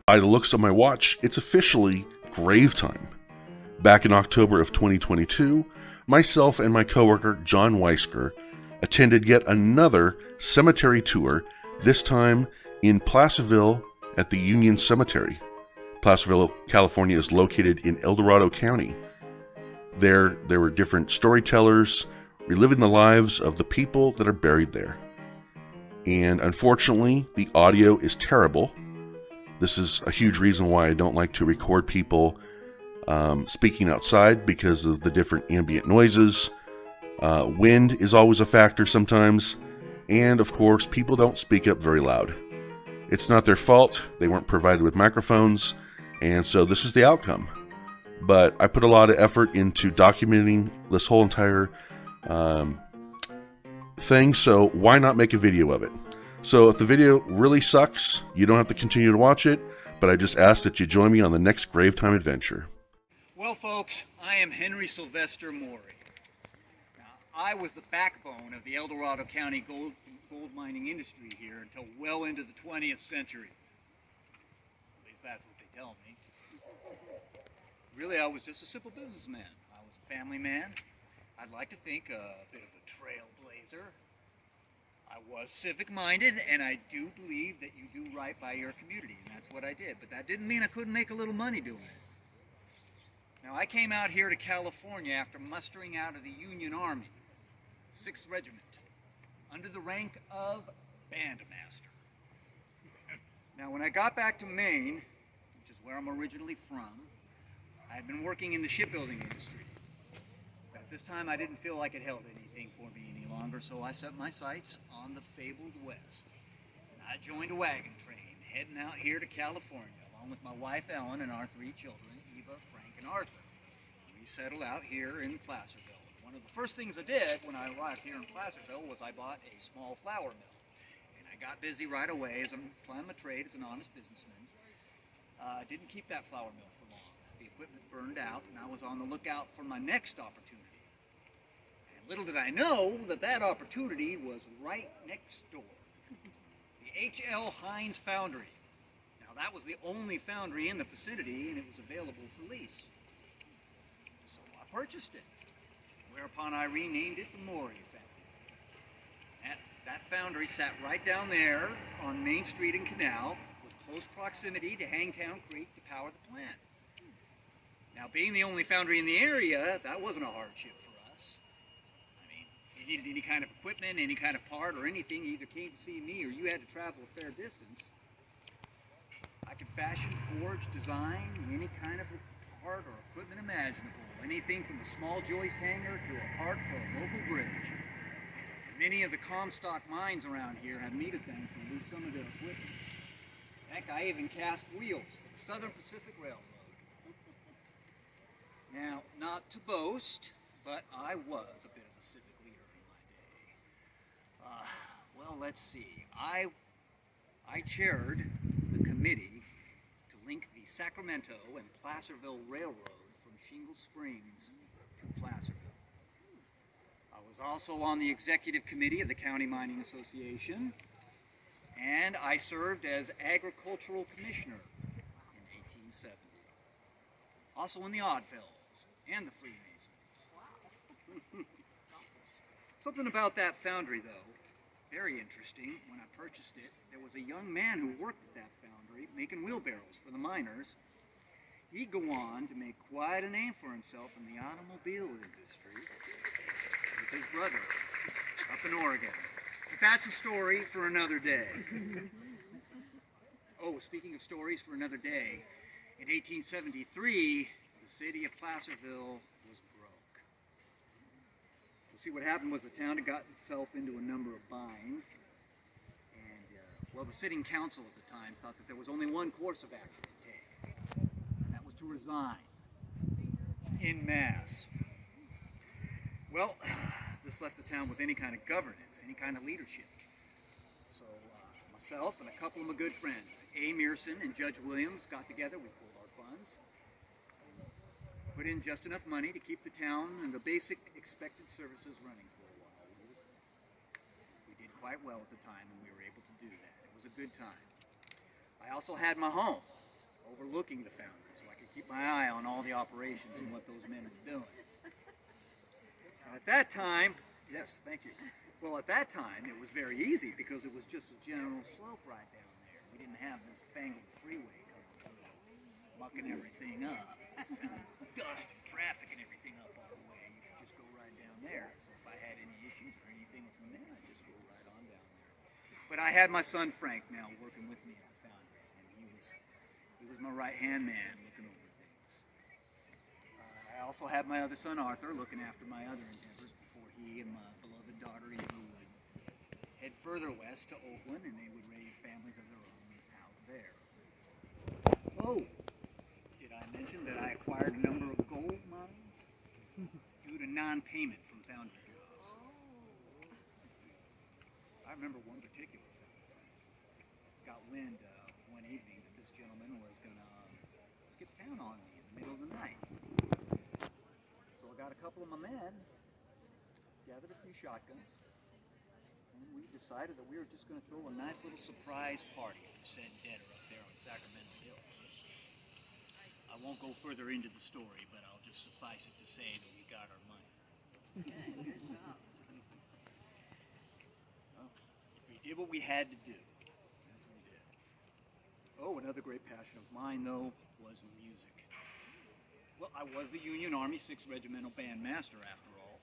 By the looks of my watch, it's officially grave time. Back in October of 2022, myself and my coworker John Weisker attended yet another cemetery tour, this time in Placerville at the Union Cemetery. Placerville, California is located in Dorado County. There were different storytellers reliving the lives of the people that are buried there. And unfortunately, the audio is terrible. This is a huge reason why I don't like to record people speaking outside, because of the different ambient noises. Wind is always a factor sometimes. And of course, people don't speak up very loud. It's not their fault. They weren't provided with microphones. And so this is the outcome. But I put a lot of effort into documenting this whole entire thing. So why not make a video of it? So if the video really sucks, you don't have to continue to watch it, but I just ask that you join me on the next Grave Time adventure. Well, folks, I am Henry Sylvester Morey. Now, I was the backbone of the El Dorado County gold mining industry here until well into the 20th century. At least that's what they tell me. Really, I was just a simple businessman. I was a family man. I'd like to think a bit of a trailblazer. I was civic-minded, and I do believe that you do right by your community, and that's what I did. But that didn't mean I couldn't make a little money doing it. Now, I came out here to California after mustering out of the Union Army, 6th Regiment, under the rank of bandmaster. Now, when I got back to Maine, which is where I'm originally from, I had been working in the shipbuilding industry. But at this time, I didn't feel like it held anything for me any longer, so I set my sights on the fabled West. And I joined a wagon train, heading out here to California, along with my wife Ellen and our 3 children, Eva, Frank, and Arthur. We settled out here in Placerville. One of the first things I did when I arrived here in Placerville was I bought a small flour mill. And I got busy right away as I'm applying my trade as an honest businessman. Didn't keep that flour mill for long. The equipment burned out, and I was on the lookout for my next opportunity. And little did I know that that opportunity was right next door. The H.L. Hines Foundry. Now, that was the only foundry in the vicinity, and it was available for lease. So I purchased it, whereupon I renamed it the Morey Foundry. That foundry sat right down there on Main Street and Canal, with close proximity to Hangtown Creek to power the plant. Now, being the only foundry in the area, that wasn't a hardship for us. I mean, if you needed any kind of equipment, any kind of part, or anything, you either came to see me or you had to travel a fair distance. I could fashion, forge, design any kind of part or equipment imaginable. Anything from a small joist hanger to a part for a local bridge. Many of the Comstock mines around here have me to thank for at least some of their equipment. Heck, I even cast wheels for the Southern Pacific Railroad. Now, not to boast, but I was a bit of a civic leader in my day. Well, let's see. I chaired the committee to link the Sacramento and Placerville Railroad from Shingle Springs to Placerville. I was also on the executive committee of the County Mining Association, and I served as agricultural commissioner in 1870. Also in the Oddfellows and the Freemasons. Something about that foundry, though, very interesting. When I purchased it, there was a young man who worked at that foundry making wheelbarrows for the miners. He'd go on to make quite a name for himself in the automobile industry with his brother up in Oregon. But that's a story for another day. Oh, speaking of stories for another day, in 1873, the city of Placerville was broke. You see, what happened was the town had got itself into a number of binds, and, well, the sitting council at the time thought that there was only one course of action to take, and that was to resign en masse. Well, this left the town with any kind of governance, any kind of leadership. So myself and a couple of my good friends, A. Mearson and Judge Williams, got together. We pulled our funds, put in just enough money to keep the town and the basic expected services running for a while. We did quite well at the time, and we were able to do that. It was a good time. I also had my home, overlooking the foundry, so I could keep my eye on all the operations and what those men are doing. At that time, yes, thank you. Well, at that time, it was very easy because it was just a general slope right down there. We didn't have this fangled freeway coming through, mucking everything up, dust and traffic and everything up all the way. You could just go right down there. So if I had any issues or anything with my men, I'd just go right on down there. But I had my son Frank now working with me at the foundry, and he was my right-hand man looking over things. I also had my other son Arthur looking after my other endeavors before he and my beloved daughter Eva would head further west to Oakland, and they would raise families of their own out there. Oh, did I mention that I acquired a number of gold mines due to non-payment from foundry jobs? I remember one particular foundry got wind one evening that this gentleman was going to skip town on me in the middle of the night. So I got a couple of my men, gathered a few shotguns, and we decided that we were just going to throw a nice little surprise party for said debtor up there on Sacramento Hill. I won't go further into the story, but I'll just suffice it to say that we got our money. Well, we did what we had to do. That's what we did. Oh, another great passion of mine, though, was music. Well, I was the Union Army 6th Regimental Bandmaster, after all.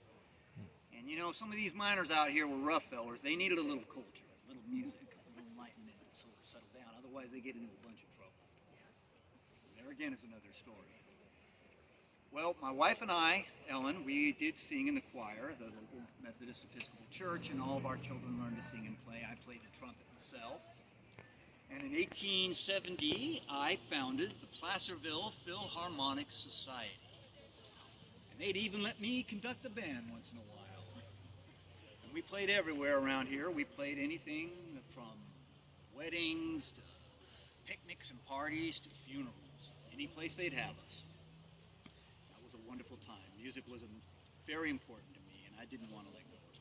And you know, some of these miners out here were rough fellers. They needed a little culture, a little music, a little enlightenment to sort of settle down. Otherwise, they get into a bunch of trouble. There again is another story. Well, my wife and I, Ellen, we did sing in the choir, the local Methodist Episcopal Church, and all of our children learned to sing and play. I played the trumpet myself. And in 1870, I founded the Placerville Philharmonic Society. And they'd even let me conduct the band once in a while. And we played everywhere around here. We played anything from weddings to picnics and parties to funerals. Any place they'd have us. That was a wonderful time. Music was very important to me, and I didn't want to let go of it.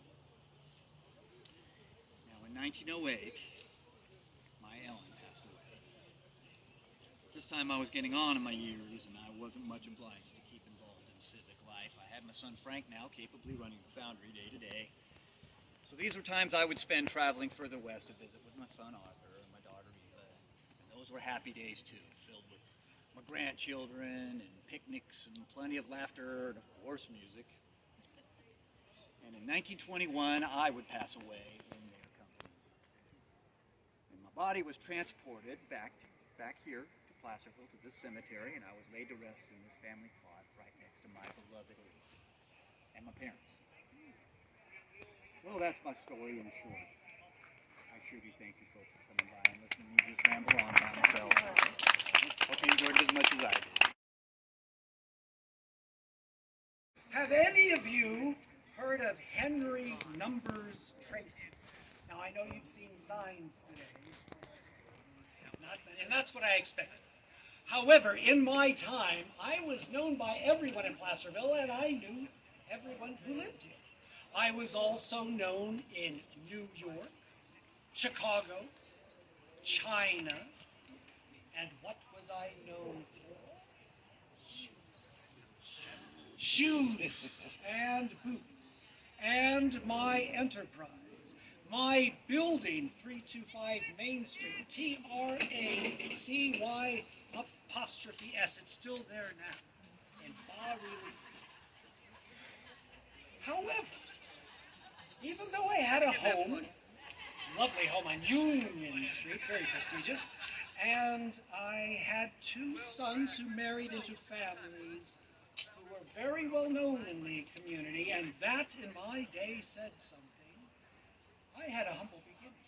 Now, in 1908, my Ellen passed away. This time I was getting on in my years, and I wasn't much obliged to keep involved in civic life. I had my son Frank now capably running the foundry day to day. So these were times I would spend traveling further west to visit with my son Arthur and my daughter Eva. And those were happy days too, filled with my grandchildren and picnics and plenty of laughter and of course music. And in 1921 I would pass away in their company. And my body was transported back here to Placerville, to this cemetery, and I was laid to rest in this family plot right next to my beloved Lee and my parents. Well, that's my story in short. I sure do thank you folks for coming by and listening to me just ramble on by myself. Hope you enjoyed it as much as I did. Have any of you heard of Henry Numbers Tracy? Now, I know you've seen signs today, and that's what I expected. However, in my time, I was known by everyone in Placerville, and I knew everyone who lived here. I was also known in New York, Chicago, China, and what was I known for? Shoes and boots, and my enterprise, my building, 325 Main Street, TRACY''S. It's still there now, in bas relief. However, even though I had a home, lovely home on Union Street, very prestigious, and I had two sons who married into families who were very well known in the community, and that in my day said something. I had a humble beginning.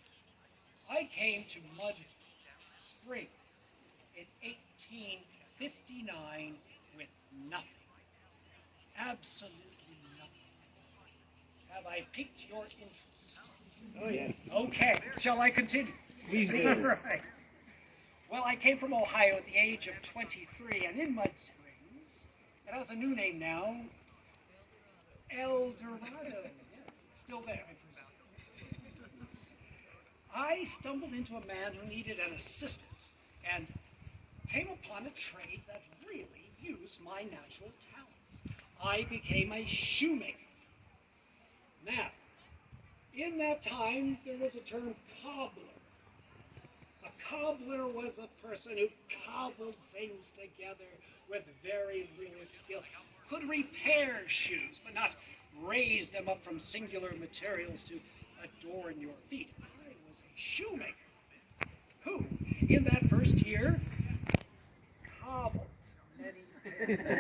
I came to Mud Springs in 1859 with nothing. Absolutely nothing. Have I piqued your interest? Oh, yes. Okay, shall I continue? Please do. Right. Well, I came from Ohio at the age of 23, and in Mud Springs, it has a new name now, El Dorado. Yes, it's still there. I stumbled into a man who needed an assistant, and came upon a trade that really used my natural talents. I became a shoemaker. Now, in that time, there was a term cobbler. A cobbler was a person who cobbled things together with very little skill, could repair shoes, but not raise them up from singular materials to adorn your feet. I was a shoemaker who, in that first year, cobbled many pairs.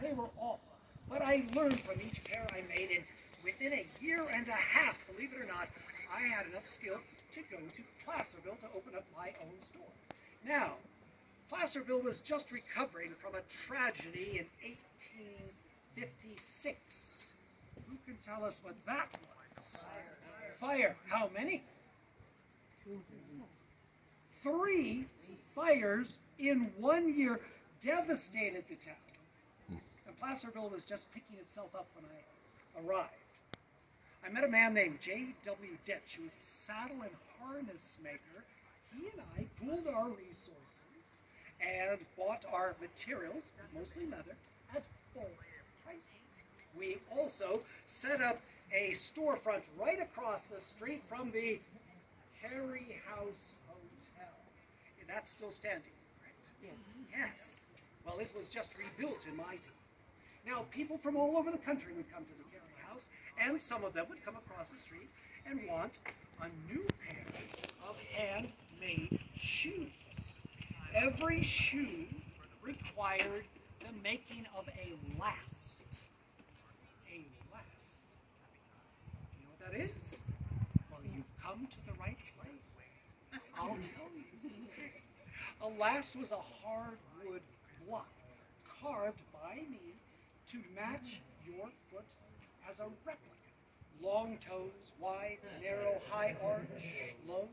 They were awful, but I learned from each pair I made, and within a year and a half, believe it or not, I had enough skill to go to Placerville to open up my own store. Now, Placerville was just recovering from a tragedy in 1856. Who can tell us what that was? Fire. How many? 3 fires in 1 year devastated the town. And Placerville was just picking itself up when I arrived. I met a man named J.W. Ditch, who was a saddle and harness maker. He and I pooled our resources and bought our materials, mostly leather, at full prices. We also set up a storefront right across the street from the Carey House Hotel. That's still standing, right? Yes. Yes. Well, it was just rebuilt in my time. Now, people from all over the country would come to the Carey House, and some of them would come across the street and want a new pair of handmade shoes. Every shoe required the making of a last. A last. You know what that is? Well, you've come to the right place. I'll tell you. A last was a hardwood block carved by me to match your foot as a replica. Long toes, wide, narrow, high arch, low,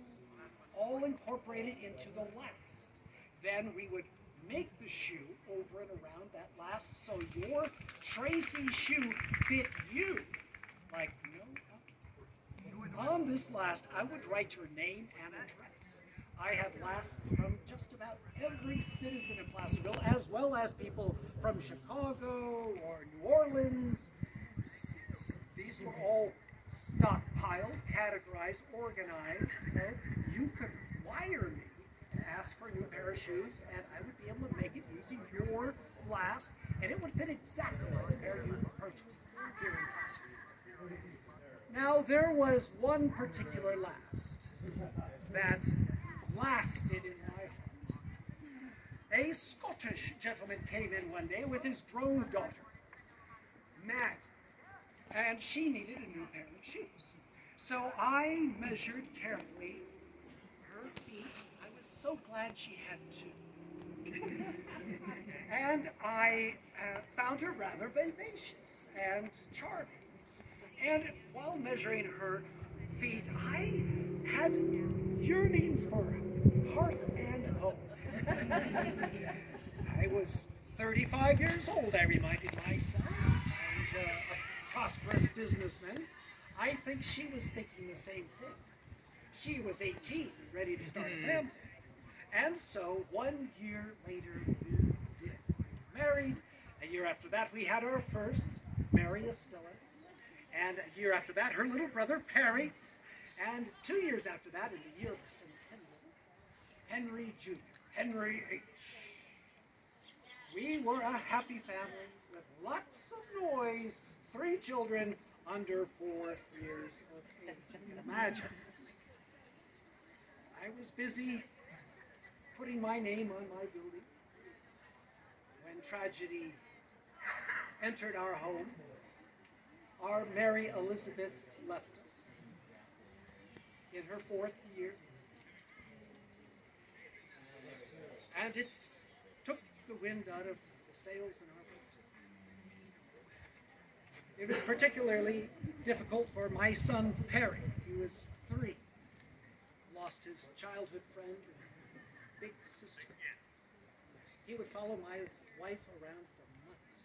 all incorporated into the last. Then we would make the shoe over and around that last so your Tracy shoe fit you like no other. On this last, I would write your name and address. I have lasts from just about every citizen in Placerville, as well as people from Chicago or New Orleans. These were all stockpiled, categorized, organized, so you could wire me and ask for a new pair of shoes, and I would be able to make it using your last, and it would fit exactly like the pair you purchased here in Placerville. Now, there was one particular last that lasted in my heart. A Scottish gentleman came in one day with his drone daughter, Mag, and she needed a new pair of shoes. So I measured carefully her feet. I was so glad she had 2. And I found her rather vivacious and charming. And while measuring her feet, I had yearnings for hearth and home. I was 35 years old, I reminded myself, and a prosperous businessman. I think she was thinking the same thing. She was 18, ready to start a family. And so 1 year later, we did. We married. A year after that, we had our first, Mary Estella. And a year after that, her little brother, Perry. And 2 years after that, in the year of the centennial, Henry Jr., Henry H. We were a happy family with lots of noise, 3 children under 4 years of age. You can imagine. I was busy putting my name on my building when tragedy entered our home. Our Mary Elizabeth left us in her 4th year. And it took the wind out of the sails in our boat. It was particularly difficult for my son Perry. He was 3. Lost his childhood friend and big sister. He would follow my wife around for months,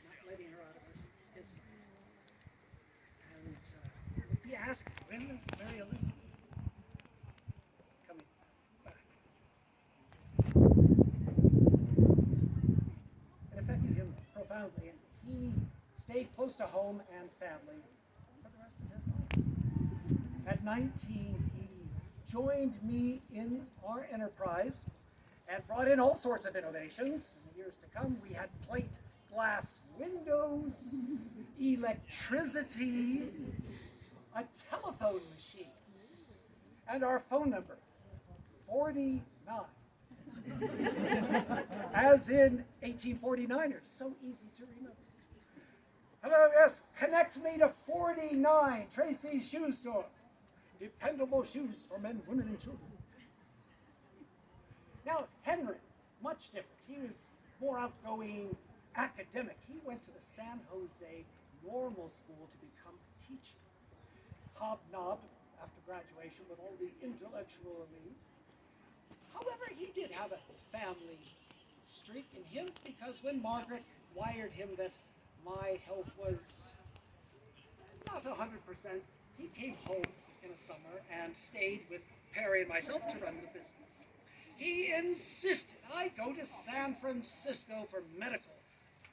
not letting her out of his sight. And would be asking, when is Mary Elizabeth coming back? stayed close to home and family for the rest of his life. At 19, he joined me in our enterprise and brought in all sorts of innovations. In the years to come, we had plate glass windows, electricity, a telephone machine, and our phone number, 49. As in 1849ers, so easy to remember. Hello, yes, connect me to 49, Tracy's Shoe Store. Dependable shoes for men, women, and children. Now, Henry, much different. He was more outgoing, academic. He went to the San Jose Normal School to become a teacher. Hobnobbed after graduation with all the intellectual elite. However, he did have a family streak in him, because when Margaret wired him that my health was not 100%, he came home in a summer and stayed with Perry and myself to run the business. He insisted I go to San Francisco for medical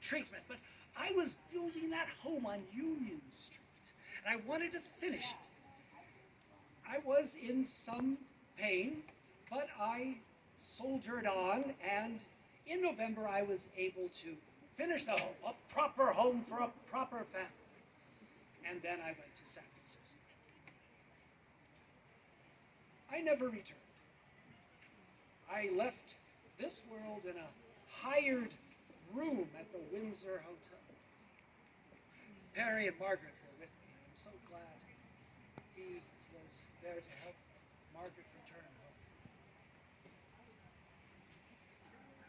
treatment, but I was building that home on Union Street, and I wanted to finish it. I was in some pain, but I soldiered on, and in November I was able to finish the home, a proper home for a proper family. And then I went to San Francisco. I never returned. I left this world in a hired room at the Windsor Hotel. Perry and Margaret were with me. I'm so glad he was there to help Margaret return home.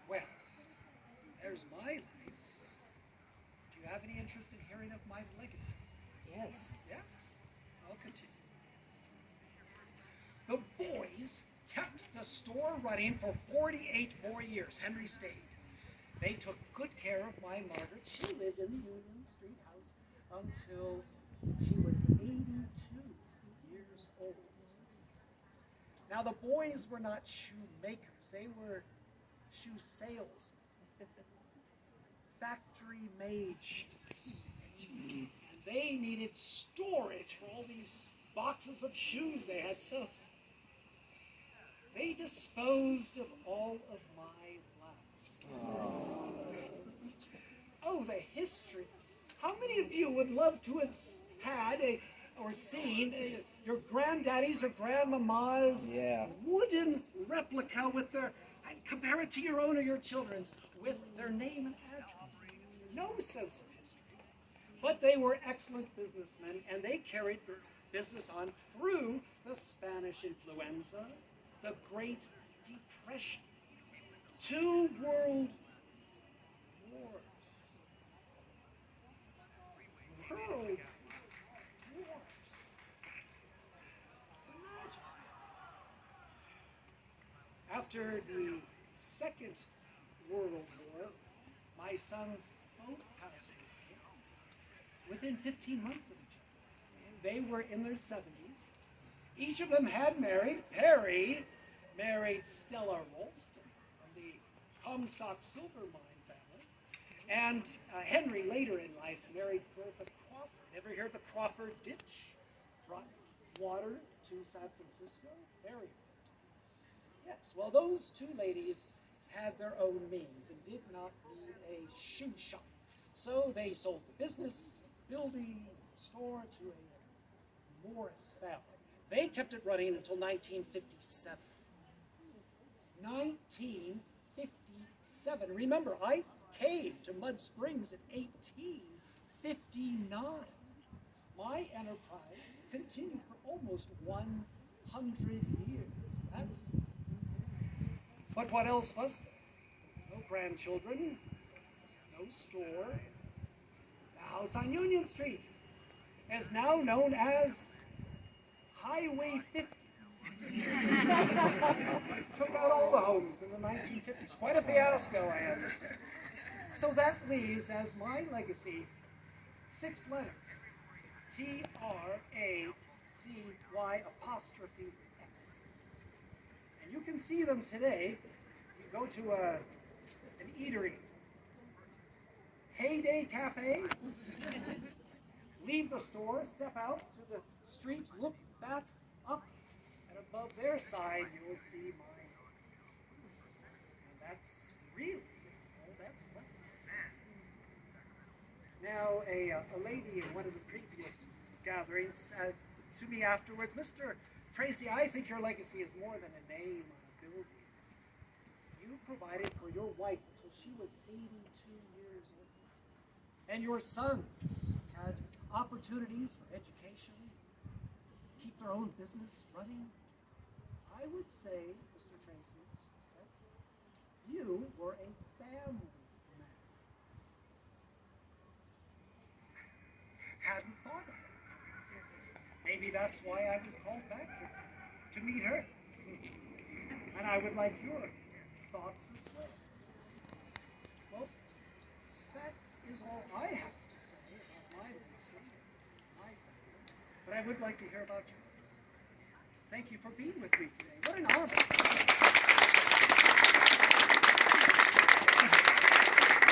Well, there's my life. Do you have any interest in hearing of my legacy? Yes. Yes? I'll continue. The boys kept the store running for 48 more years. Henry stayed. They took good care of my Margaret. She lived in the Union Street house until she was 82 years old. Now, the boys were not shoemakers. They were shoe salesmen. Factory-made shoes. And they needed storage for all these boxes of shoes they had, so they disposed of all of my lasts. Oh, the history. How many of you would love to have had or seen your granddaddy's or grandmama's wooden replica with their, compare it to your own or your children's, with their name and address? No sense of history. But they were excellent businessmen, and they carried their business on through the Spanish influenza, the Great Depression, 2 world wars, Pearl Wars. Imagine. After the Second World War, my sons both passed away within 15 months of each other. They were in their 70s. Each of them had married. Perry married Stella Ralston from the Comstock Silver Mine family. And Henry, later in life, married Bertha Crawford. Ever hear of the Crawford ditch? Brought water to San Francisco? Very important. Yes, well, those 2 ladies had their own means and did not need a shoe shop. So they sold the business, building, store to a Morris family. They kept it running until 1957. 1957. Remember, I came to Mud Springs in 1859. My enterprise continued for almost 100 years. But what else was there? No grandchildren, no store. The house on Union Street is now known as Highway 50. Took out all the homes in the 1950s. Quite a fiasco, I understand. So that leaves as my legacy 6 letters. TRACY''S. And you can see them today. You go to an eatery Heyday Cafe. Leave the store, step out to the street, look back up, and above their side you'll see mine. And that's really all that's left. Now, a lady in one of the previous gatherings said to me afterwards, Mr. Tracy, I think your legacy is more than a name on a building. You provided for your wife until she was 82 years old. And your sons had opportunities for education, keep their own business running. I would say, Mr. Tracy, she said, you were a family man. Hadn't thought of it. Maybe that's why I was called back here, to meet her. And I would like your thoughts as well. Well, that is all I have to say about my legacy, my family. But I would like to hear about yours. Thank you for being with me today. What an honor.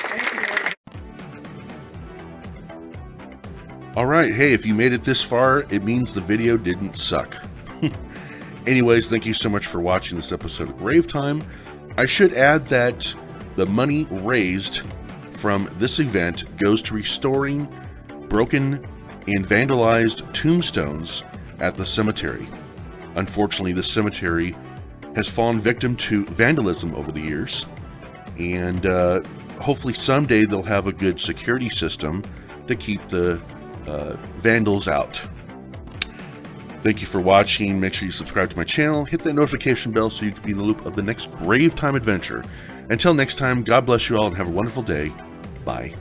Thank you. Alright, hey, if you made it this far, it means the video didn't suck. Anyways, thank you so much for watching this episode of Grave Time. I should add that the money raised from this event goes to restoring broken and vandalized tombstones at the cemetery. Unfortunately, the cemetery has fallen victim to vandalism over the years, and hopefully someday they'll have a good security system to keep the vandals out. Thank you for watching. Make sure you subscribe to my channel, hit that notification bell so you can be in the loop of the next Grave Time adventure. Until next time, God bless you all and have a wonderful day. Bye.